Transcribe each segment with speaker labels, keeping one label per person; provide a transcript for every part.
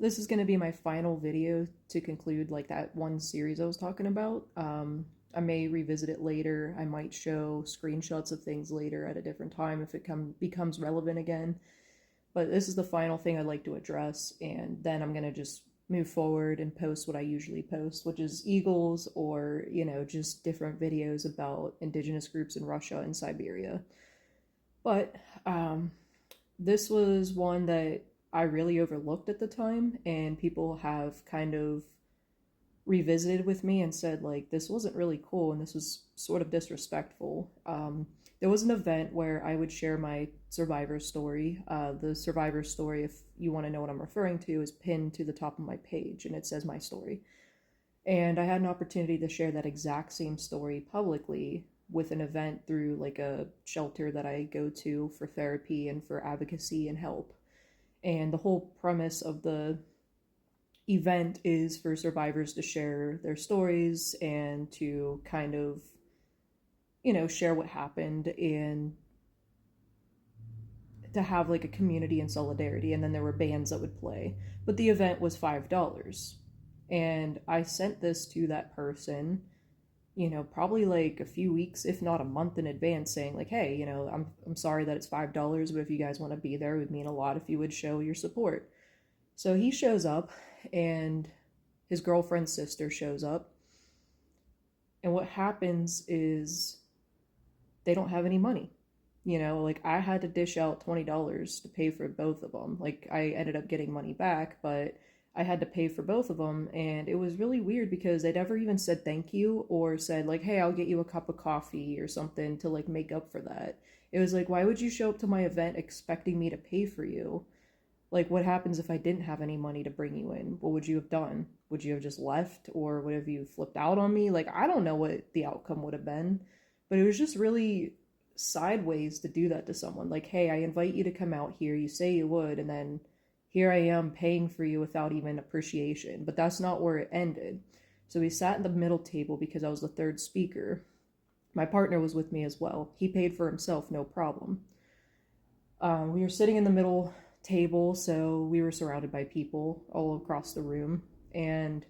Speaker 1: this is going to be my final video to conclude like that one series I was talking about. I may revisit it later. I might show screenshots of things later at a different time if it becomes relevant again. But this is the final thing I'd like to address, and then I'm going to just move forward and post what I usually post, which is Eagles or, just different videos about indigenous groups in Russia and Siberia. But this was one that I really overlooked at the time, and people have kind of revisited with me and said, like, this wasn't really cool and this was sort of disrespectful. There was an event where I would share my survivor story. The survivor story, if you want to know what I'm referring to, is pinned to the top of my page and it says my story. And I had an opportunity to share that exact same story publicly with an event through like a shelter that I go to for therapy and for advocacy and help. And the whole premise of the event is for survivors to share their stories and to kind of, share what happened and to have like a community and solidarity. And then there were bands that would play. But the event was $5. And I sent this to that person, probably like a few weeks, if not a month in advance, saying like, hey, I'm sorry that it's $5, but if you guys want to be there, it would mean a lot if you would show your support. So he shows up, and his girlfriend's sister shows up. And what happens is they don't have any money. Like I had to dish out $20 to pay for both of them. Like I ended up getting money back, but I had to pay for both of them. And it was really weird because they never even said thank you or said, like, hey, I'll get you a cup of coffee or something to like make up for that. It was like, why would you show up to my event expecting me to pay for you? Like, what happens if I didn't have any money to bring you in? What would you have done? Would you have just left, or would have you flipped out on me? Like, I don't know what the outcome would have been, but it was just really sideways to do that to someone. Like, hey, I invite you to come out here. You say you would, and then here I am paying for you without even appreciation. But that's not where it ended. So we sat at the middle table because I was the third speaker. My partner was with me as well. He paid for himself, no problem. We were sitting in the middle table, so we were surrounded by people all across the room. And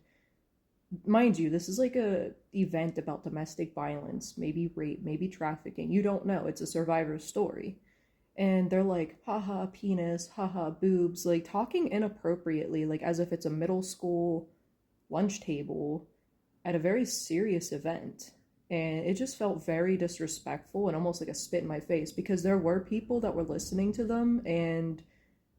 Speaker 1: mind you, this is like a event about domestic violence, maybe rape, maybe trafficking. You don't know. It's a survivor's story. And they're like, haha, penis, haha, boobs, like talking inappropriately, like as if it's a middle school lunch table at a very serious event. And it just felt very disrespectful and almost like a spit in my face because there were people that were listening to them and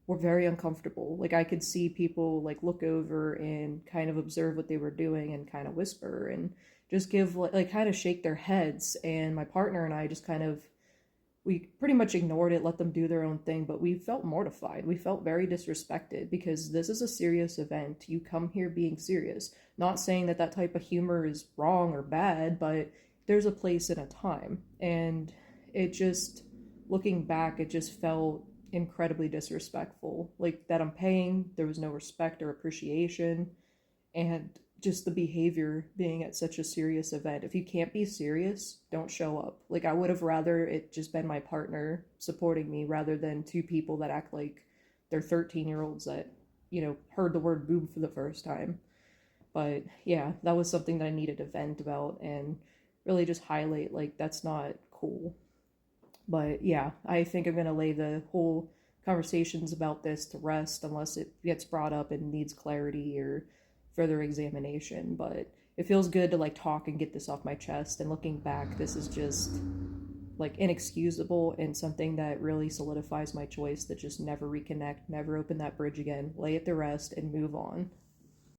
Speaker 1: were very uncomfortable. Like I could see people like look over and kind of observe what they were doing and kind of whisper and just give like kind of shake their heads. And my partner and I just kind of we pretty much ignored it, let them do their own thing, but we felt mortified. We felt very disrespected because this is a serious event. You come here being serious. Not saying that that type of humor is wrong or bad, but there's a place and a time. And it just, looking back, it just felt incredibly disrespectful. Like that I'm paying, there was no respect or appreciation, and just the behavior being at such a serious event. If you can't be serious, don't show up. Like I would have rather it just been my partner supporting me rather than two people that act like they're 13-year-olds that, heard the word boob for the first time. But yeah, that was something that I needed to vent about and really just highlight like that's not cool. But yeah, I think I'm going to lay the whole conversations about this to rest unless it gets brought up and needs clarity or further examination. But it feels good to like talk and get this off my chest. And looking back, this is just like inexcusable and something that really solidifies my choice to just never reconnect, never open that bridge again, lay it to rest, and move on.